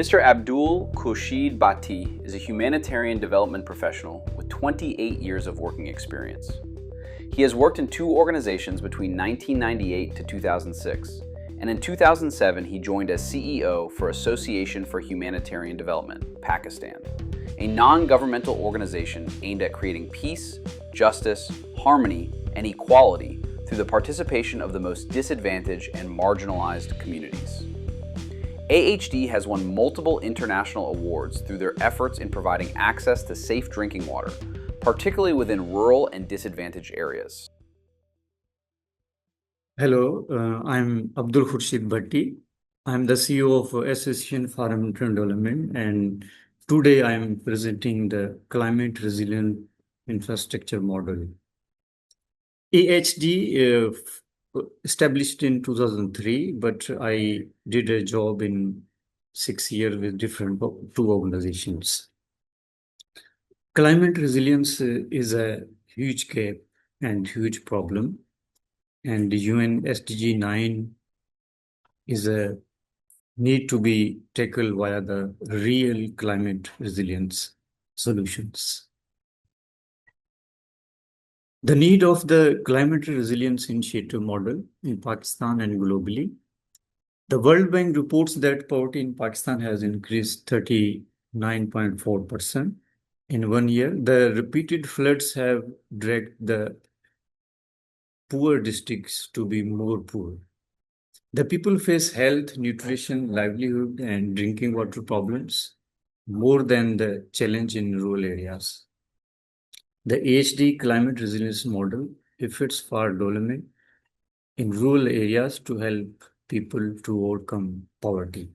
Mr. Abdul Khurshid Bhatti is a humanitarian development professional with 28 years of working experience. He has worked in two organizations between 1998 to 2006, and in 2007 he joined as CEO for Association for Humanitarian Development, Pakistan, a non-governmental organization aimed at creating peace, justice, harmony, and equality through the participation of the most disadvantaged and marginalized communities. AHD has won multiple international awards through their efforts in providing access to safe drinking water, particularly within rural and disadvantaged areas. Hello, I'm Abdul Khurshid Bhatti. I'm the CEO of Association for Humanitarian Development, and today I'm presenting the climate resilient infrastructure model. AHD established in 2003, but I did a job in 6 years with two organizations. Climate resilience is a huge gap and huge problem, and the UN SDG 9 is a need to be tackled via the real climate resilience solutions. The need of the climate resilience initiative model in Pakistan and globally. The World Bank reports that poverty in Pakistan has increased 39.4% in 1 year. The repeated floods have dragged the poor districts to be more poor. The people face health, nutrition, livelihood, and drinking water problems more than the challenge in rural areas. The AHD climate resilience model efforts for development in rural areas to help people to overcome poverty.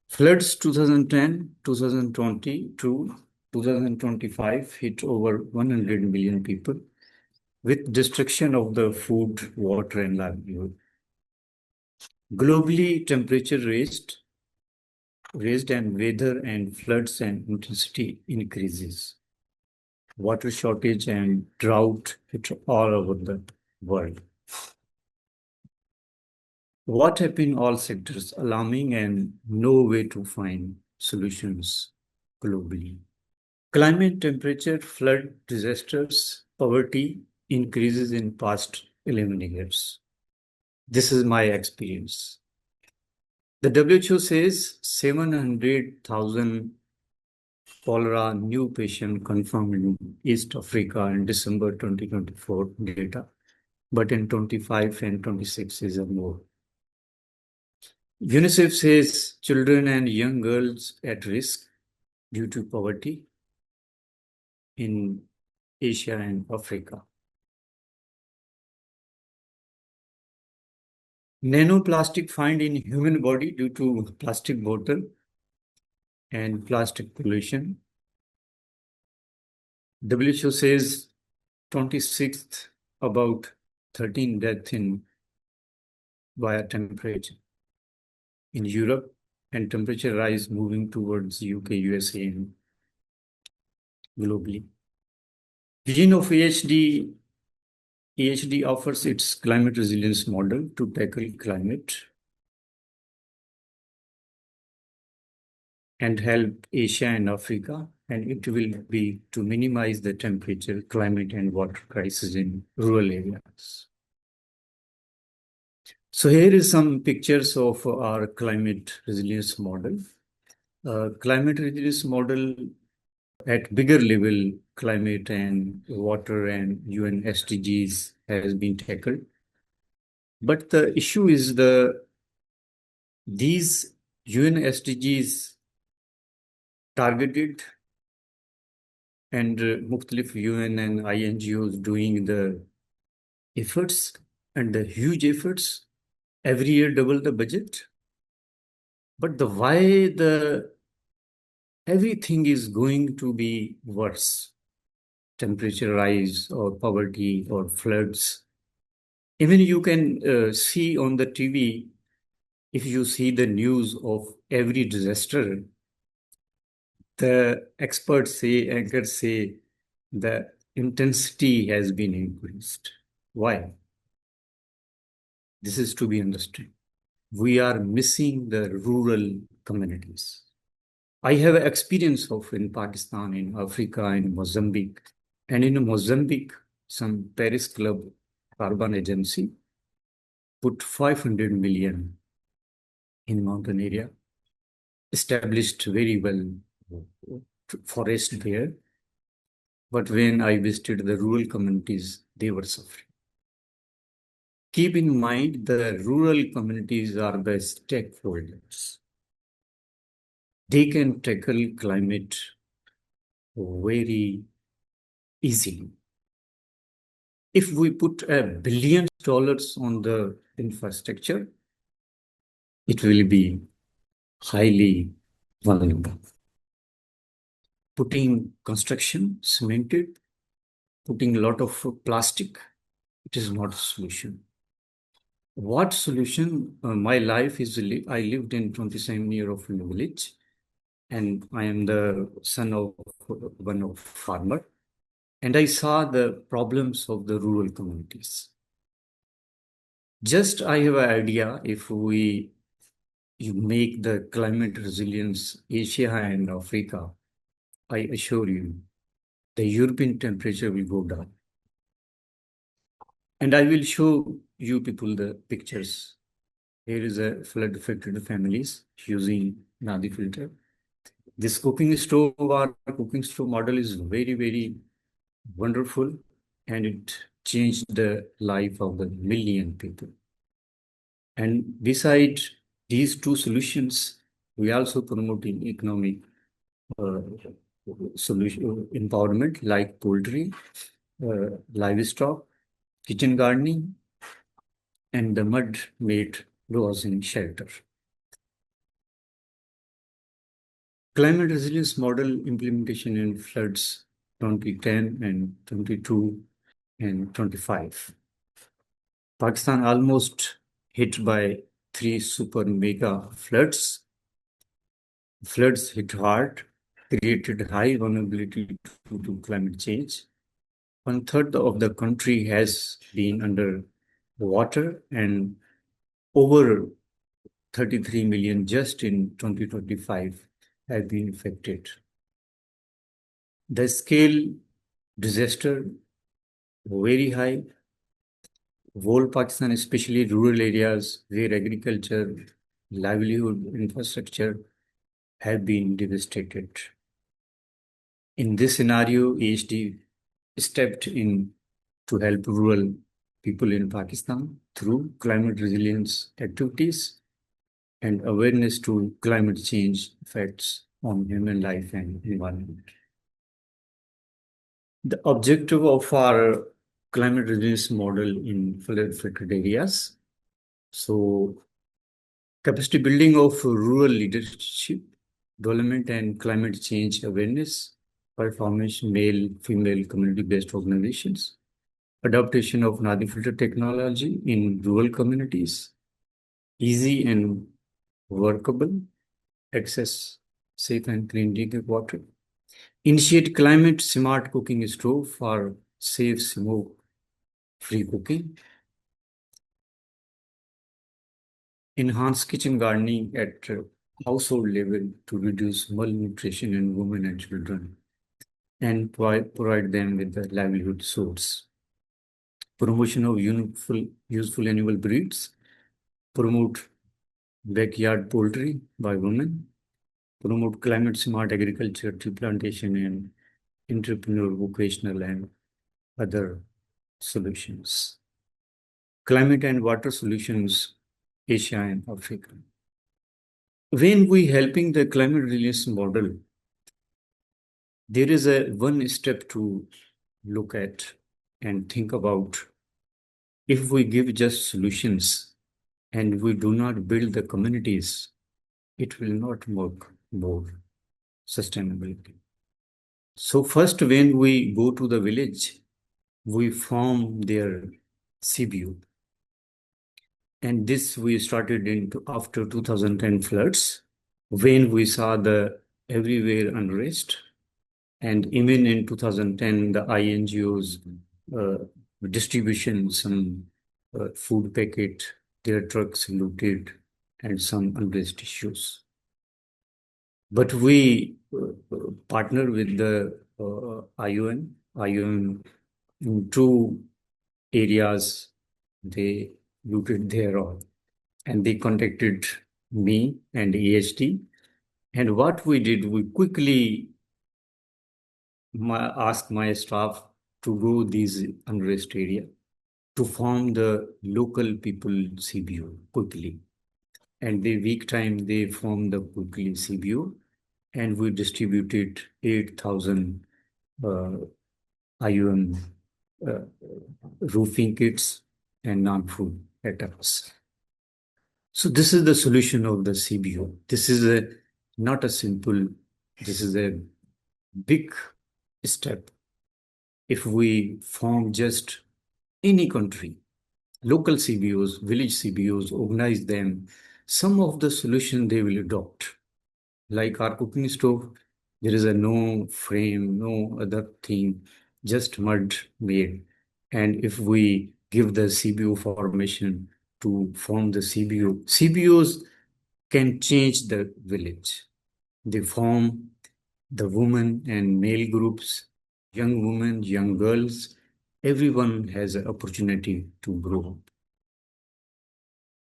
Floods 2010, 2020 to 2025 hit over 100 million people with destruction of the food, water, and livelihood. Globally, temperature raised and weather and floods and intensity increases. Water shortage and drought hit all over the world. What happened in all sectors, alarming and no way to find solutions globally. Climate, temperature, flood, disasters, poverty increases in past 11 years. This is my experience. The WHO says 700,000 cholera new patient confirmed in East Africa in December 2024 data, but in 25 and 26 is more. UNICEF says children and young girls at risk due to poverty in Asia and Africa. Nanoplastic find in human body due to plastic bottle and plastic pollution. WHO says 26th about 13 deaths in via temperature in Europe, and temperature rise moving towards UK, USA, and globally. Vision of AHD offers its climate resilience model to tackle climate and help Asia and Africa, and it will be to minimize the temperature, climate, and water crisis in rural areas. So here is some pictures of our climate resilience model. Climate resilience model at bigger level, climate and water and UN SDGs has been tackled. But the issue is these UN SDGs targeted and Mukhtalif UN and INGOs doing the efforts and the huge efforts, every year double the budget. But everything is going to be worse. Temperature rise or poverty or floods. Even you can see on the TV, if you see the news of every disaster, the experts say, anchors say, the intensity has been increased. Why? This is to be understood. We are missing the rural communities. I have experience of in Pakistan, in Africa, in Mozambique. And in Mozambique, some Paris Club carbon agency put 500 million in mountain area, established very well forest there. But when I visited the rural communities, they were suffering. Keep in mind, the rural communities are the stakeholders. They can tackle climate very easily. If we put $1 billion on the infrastructure, it will be highly vulnerable. Putting construction, cemented, putting a lot of plastic, it is not a solution. What solution? My life is, I lived in 27 years of in a village, and I am the son of one of farmer, and I saw the problems of the rural communities. Just I have an idea, if you make the climate resilience Asia and Africa, I assure you, the European temperature will go down. And I will show you people the pictures. Here is a flood-affected families using Nadi filter. This cooking stove or cooking stove model is very, very wonderful, and it changed the life of the million people. And besides these two solutions, we also promoting economic solution empowerment like poultry, livestock, kitchen gardening, and the mud-made housing shelter. Climate resilience model implementation in floods 2010 and 22 and 25. Pakistan almost hit by 3 super mega floods. Floods hit hard, created high vulnerability to climate change. 1/3 of the country has been under water, and over 33 million just in 2025 have been affected. The scale disaster very high. Whole Pakistan, especially rural areas where agriculture, livelihood, infrastructure have been devastated. In this scenario, AHD stepped in to help rural people in Pakistan through climate resilience activities and awareness to climate change effects on human life and environment. The objective of our climate resilience model in flood-affected areas. So, capacity building of rural leadership, development and climate change awareness, performance male, female community-based organizations, adaptation of Nadi filter technology in rural communities, easy and workable, access safe and clean drinking water, initiate climate smart cooking stove for safe smoke free cooking, enhance kitchen gardening at household level to reduce malnutrition in women and children, and provide them with the livelihood source. Promotion of useful animal breeds, promote backyard poultry by women, promote climate smart agriculture, tree plantation, and entrepreneur vocational and other solutions. Climate and water solutions, Asia and Africa. When we helping the climate resilience model, there is a one step to look at and think about. If we give just solutions and we do not build the communities, it will not work more sustainability. So first, when we go to the village, we form their CBU. And this we started after 2010 floods, when we saw the everywhere unrest. And even in 2010, the INGOs distribution some food packet, their trucks looted, and some unrest issues. But we partner with the IUN in two areas. They looted their oil and they contacted me and AHD. And what we did, we quickly asked my staff to go these unrest area to form the local people CBO quickly. And the week time they formed the quickly CBO, and we distributed 8,000 IUM uh, roofing kits and non-food items. So this is the solution of the CBO. This is not a simple, this is a big step. If we form just any country, local CBOs, village CBOs, organize them, some of the solution they will adopt. Like our cooking stove, there is a no frame, no other thing, just mud made. And if we give the CBO formation to form the CBO, CBOs can change the village. They form the women and male groups, young women, young girls. Everyone has an opportunity to grow up.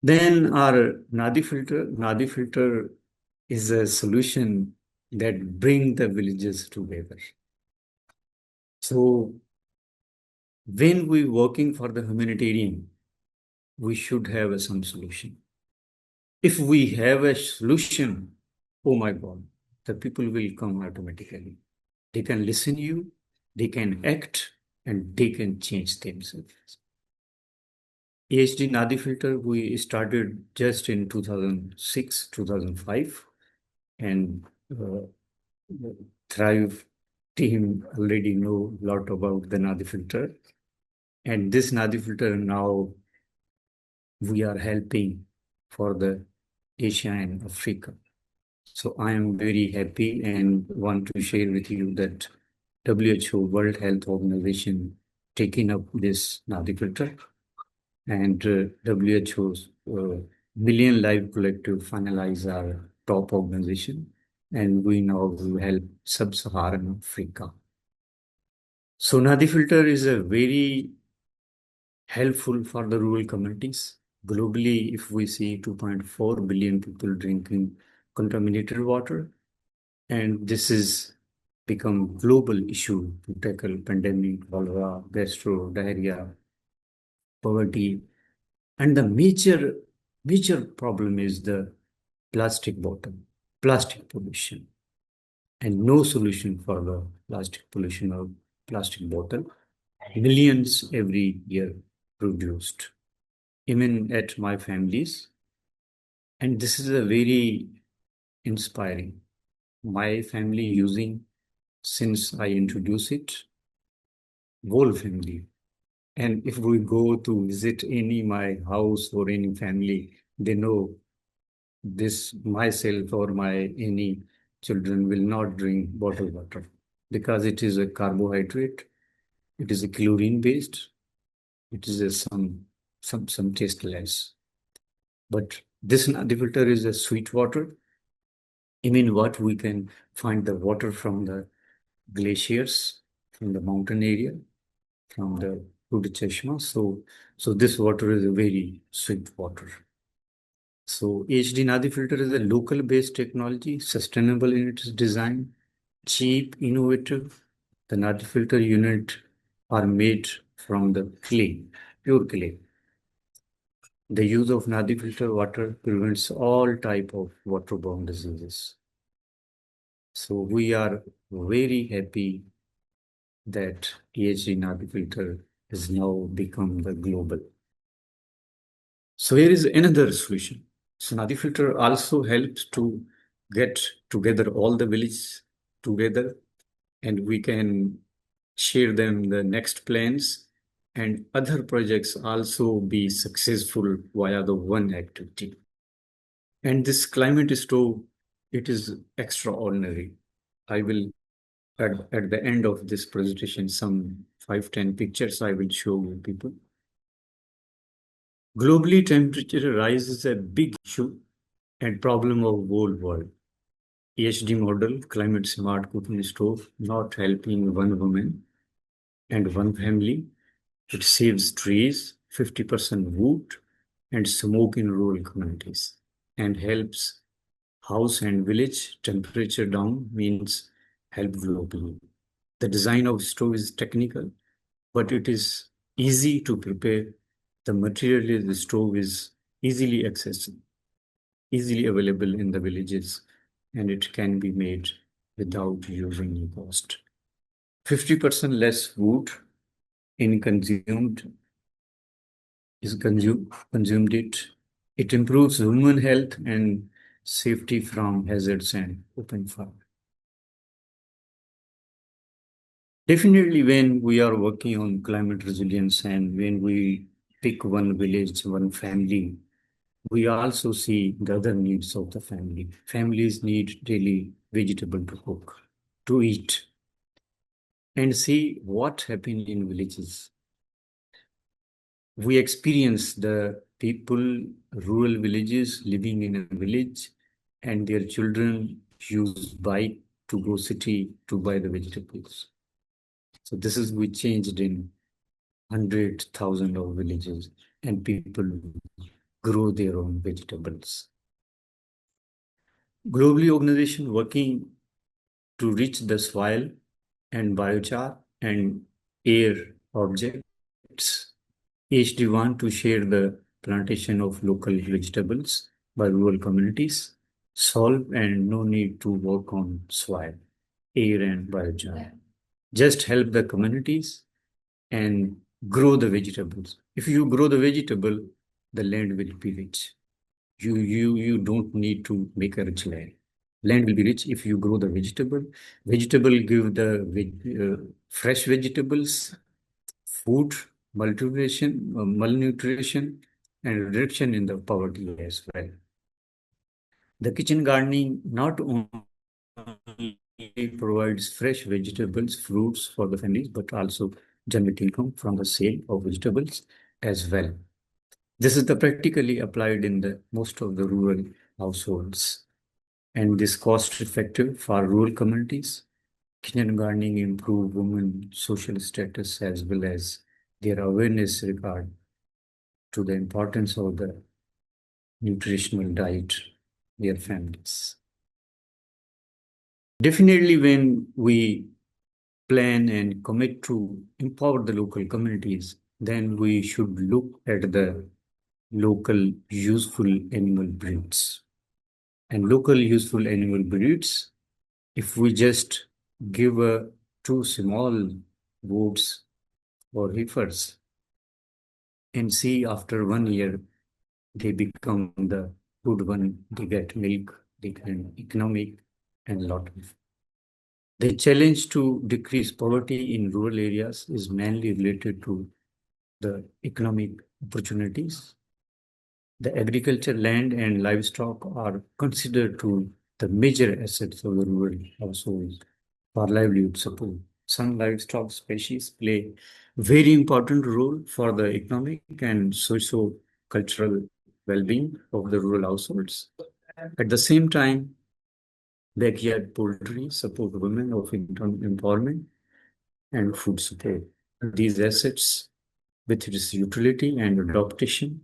Then our Nadi filter is a solution that bring the villages together. So when we working for the humanitarian, we should have some solution. If we have a solution, oh my God, the people will come automatically. They can listen you, they can act, and they can change themselves. AHD Nadi filter, we started just in 2006, 2005, and Thrive team already know a lot about the Nadi filter. And this Nadi filter now we are helping for the Asia and Africa. So I am very happy and want to share with you that WHO, World Health Organization, taking up this Nadi filter, and WHO's Million Life Collective finalize our top organization, and we now will help Sub-Saharan Africa. So Nadi filter is a very helpful for the rural communities. Globally, if we see 2.4 billion people drinking contaminated water, and this is become global issue to tackle pandemic, cholera, gastro, diarrhea, poverty, and the major problem is the plastic bottle, plastic pollution, and no solution for the plastic pollution of plastic bottle. Millions every year produced, even at my families. And this is a very inspiring. My family using since I introduced it, whole family. And if we go to visit any my house or any family, they know this myself or my any children will not drink bottled water because it is a carbohydrate, it is a chlorine based, it is a some tasteless. But this Nadi filter is a sweet water. I mean, what we can find the water from the glaciers, from the mountain area, from the Chashma. So this water is a very sweet water. So HD Nadi filter is a local-based technology, sustainable in its design, cheap, innovative. The Nadi filter unit are made from the clay, pure clay. The use of Nadi filter water prevents all type of waterborne diseases. So we are very happy that EHD Nadi filter has now become the global. So here is another solution. So Nadi filter also helps to get together all the villages together, and we can share them the next plans, and other projects also be successful via the one activity. And this climate stove, it is extraordinary. I will at the end of this presentation, some 5-10 pictures I will show you people. Globally, temperature rise is a big issue and problem of whole world. EHD model, climate smart cooking stove, not helping one woman and one family. It saves trees, 50% wood and smoke in rural communities, and helps house and village temperature down means help globally. The design of stove is technical, but it is easy to prepare. The material of the stove is easily accessible, easily available in the villages, and it can be made without using any cost. 50% less wood in consumed it. It improves human health and safety from hazards and open fire. Definitely, when we are working on climate resilience and when we pick one village, one family, we also see the other needs of the family. Families need daily vegetable to cook, to eat, and see what happens in villages. We experience the people, rural villages living in a village, and their children use bike to go city to buy the vegetables. So this is we changed in 100,000 of villages, and people grow their own vegetables. Globally, organization working to reach the soil and biochar and air objects. HD want to share the plantation of local vegetables by rural communities, solve and no need to work on soil, air and biochar. Just help the communities and grow the vegetables. If you grow the vegetable, the land will be rich. You don't need to make a rich land. Land will be rich if you grow the vegetable. Vegetable give the fresh vegetables, food, malnutrition, and reduction in the poverty as well. The kitchen gardening not only provides fresh vegetables, fruits for the families, but also generate income from the sale of vegetables as well. This is the practically applied in the most of the rural households, and this cost effective for rural communities. Kitchen gardening improve women's social status as well as their awareness regard to the importance of the nutritional diet their families. Definitely, when we plan and commit to empower the local communities, then we should look at the local useful animal breeds. And local useful animal breeds, if we just give two small goats or heifers and see after 1 year they become the good one, they get milk, they can economic and a lot of. The challenge to decrease poverty in rural areas is mainly related to the economic opportunities. The agriculture, land, and livestock are considered to the major assets of the rural households for livelihood support. Some livestock species play very important role for the economic and socio-cultural well-being of the rural households. At the same time, backyard poultry support women of empowerment and food support. These assets, with its utility and adaptation,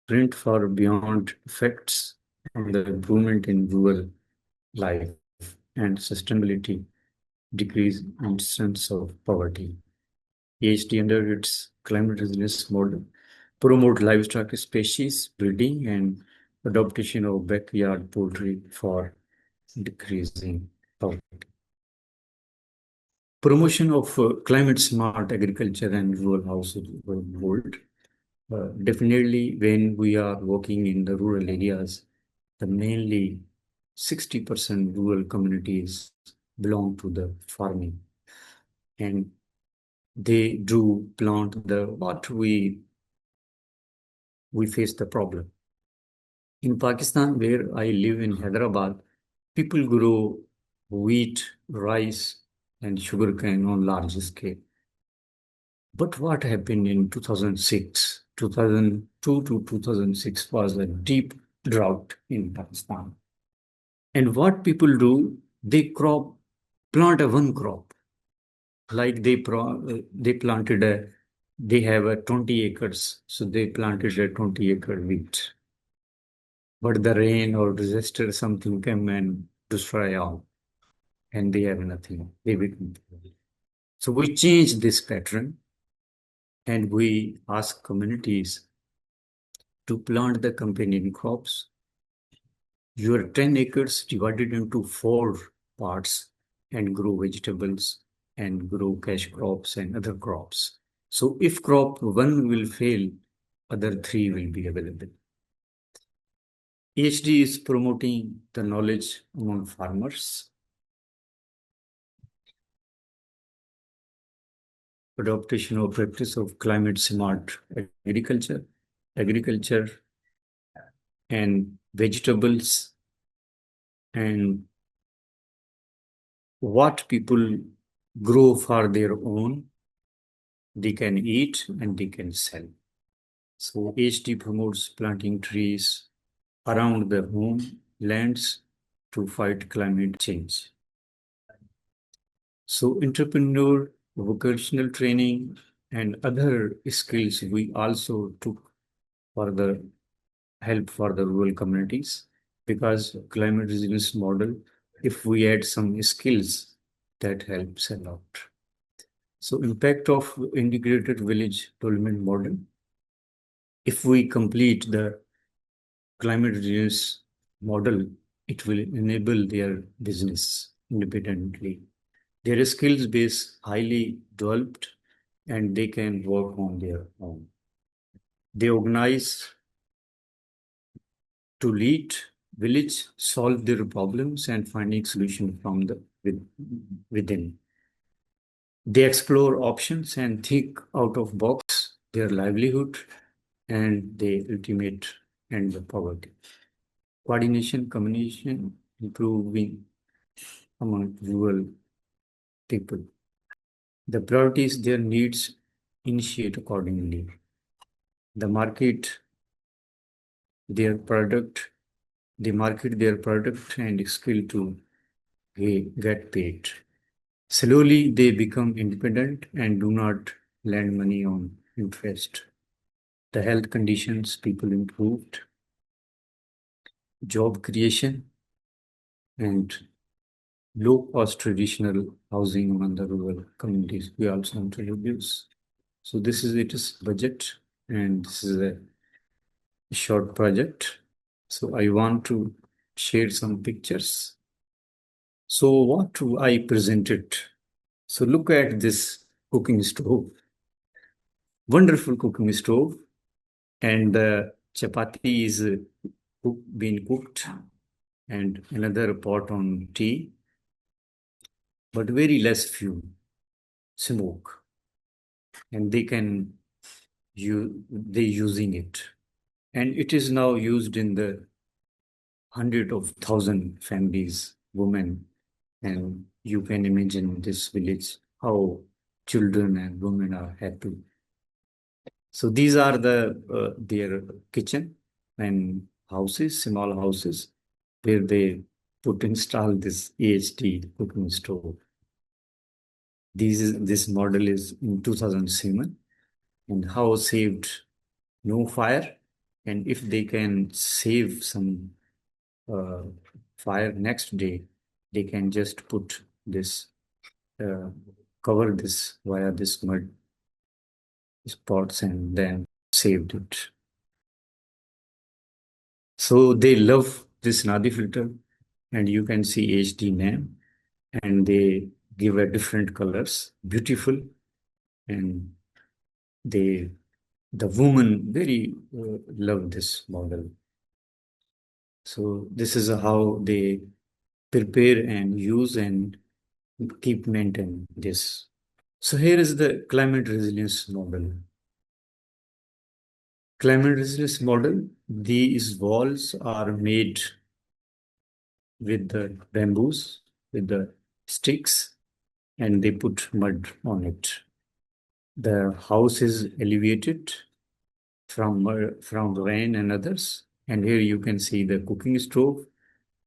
print for beyond effects on the improvement in rural life and sustainability, decrease instance of poverty. EHD under its climate resilience model promote livestock species breeding and adaptation of backyard poultry for decreasing poverty. Promotion of climate smart agriculture and rural household. Definitely, when we are working in the rural areas, the mainly 60% rural communities belong to the farming, and they do plant the what we face the problem. In Pakistan, where I live in Hyderabad, people grow wheat, rice, and sugarcane on large scale. But what happened in 2006, 2002 to 2006 was a deep drought in Pakistan. And what people do, they plant a one crop. Like they planted they have a 20 acres, so they planted a 20-acre wheat. But the rain or disaster, something came and destroy all, and they have nothing. They become poor. So we change this pattern, and we ask communities to plant the companion crops. Your 10 acres divided into 4 parts and grow vegetables and grow cash crops and other crops. So if crop 1 will fail, other 3 will be available. HD is promoting the knowledge among farmers, adaptation of practice of climate smart agriculture and vegetables, and what people grow for their own, they can eat and they can sell. So HD promotes planting trees around the home lands to fight climate change. So entrepreneur, vocational training, and other skills we also took for the help for the rural communities, because climate resilience model, if we add some skills, that helps a lot. So impact of integrated village development model, if we complete the climate resilience model, it will enable their business independently. Their skills base highly developed and they can work on their own. They organize to lead village, solve their problems and finding solution from within. They explore options and think out of box their livelihood, and they ultimate end the poverty. Coordination, communication, improving among rural people. The priorities, their needs, initiate accordingly. The market, their product, they market their product and skill to get paid. Slowly, they become independent and do not lend money on interest. The health conditions, people improved, job creation, and low-cost traditional housing among the rural communities. We also introduce. So this is its budget, and this is a short project. So I want to share some pictures. So what do I presented? So look at this cooking stove, wonderful cooking stove, and the chapati is being cooked, and another pot on tea, but very less fuel, smoke, and they using it, and it is now used in the hundred of thousand families, women, and you can imagine this village how children and women are happy. So these are their kitchen and houses, small houses, where they install this AHT cooking stove. This model is in 2007, and how saved no fire, and if they can save some uh, fire next day, they can just put this uh, cover this via this mud spots and then saved it. So they love this Nadi filter, and you can see HD name, and they give a different colors, beautiful, and they the woman very love this model. So this is how they prepare and use and keep maintain this. So here is the climate resilience model. Climate resilience model, these walls are made with the bamboos, with the sticks, and they put mud on it. The house is elevated from rain and others. And here you can see the cooking stove.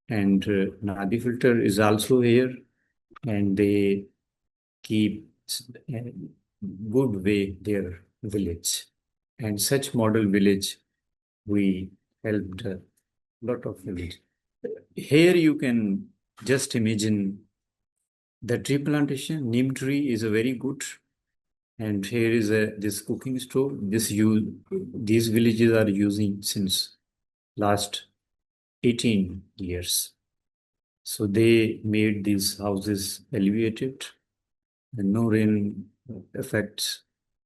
And Nadi filter is also here, and they keep good way their village. And such model village, we helped a lot of village. Here you can just imagine the tree plantation. Neem tree is a very good. And here is this cooking stove. These villages are using since last 18 years. So they made these houses elevated, and no rain affects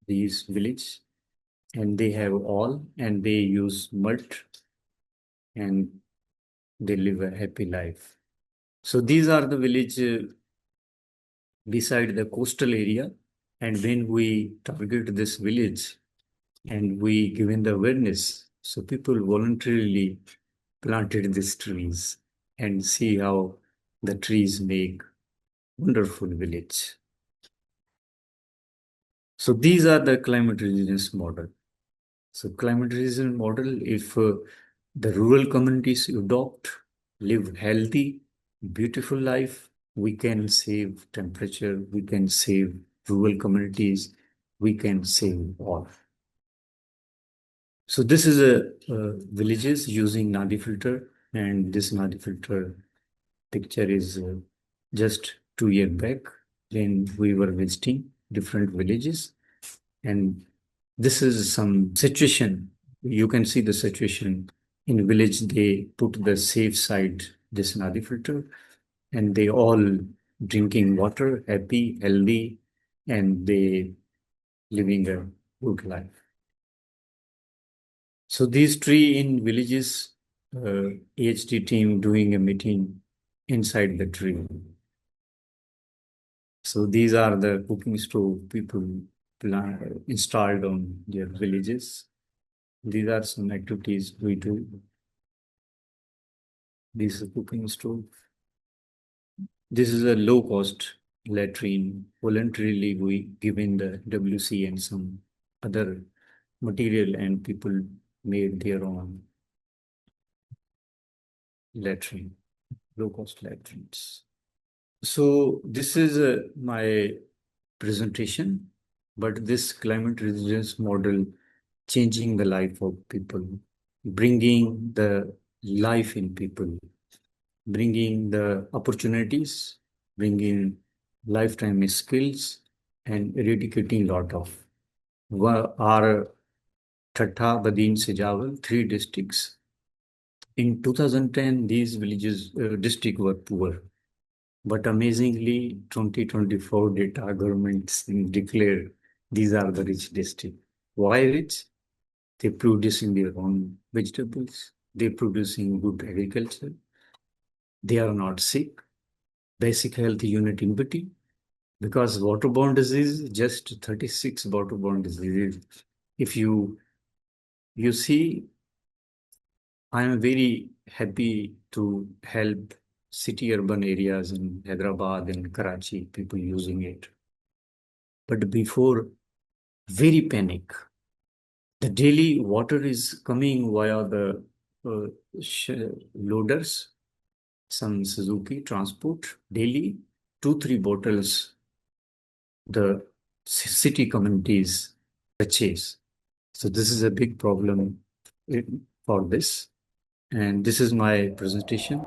these village. And they have all, and they use mud, and they live a happy life. So these are the village beside the coastal area. And when we target this village and we given the awareness, so people voluntarily planted these trees, and see how the trees make wonderful village. So these are the climate resilience model. So climate resilience model, if the rural communities adopt, live healthy, beautiful life, we can save temperature, we can save rural communities, we can save all. So this is a villages using Nadi filter, and this Nadi filter picture is just 2 years back when we were visiting different villages. And this is some situation. You can see the situation in village. They put the safe side, this Nadi filter, and they all drinking water, happy, healthy, and they living a good life. So these three in villages, AHT team doing a meeting inside the tree. So these are the cooking stove people installed on their villages. These are some activities we do. This is a cooking stove. This is a low-cost latrine. Voluntarily, we given the WC and some other material, and people made their own latrine, low-cost latrines. So this is my presentation, but this climate resilience model changing the life of people, bringing the life in people, bringing the opportunities, bringing lifetime skills, and eradicating lot of our Thatta, Badin, Sejawal, three districts. In 2010, these villages districts were poor. But amazingly, 2024 data governments declare these are the rich districts. Why rich? They producing their own vegetables. They producing good agriculture. They are not sick. Basic health unit immunity. Because waterborne disease, just 36 waterborne diseases. If you see, I am very happy to help city urban areas in Hyderabad and Karachi, people using it. But before, very panic. The daily water is coming via the uh, loaders, some Suzuki transport, daily 2-3 bottles the city communities purchase. So this is a big problem for this. And this is my presentation.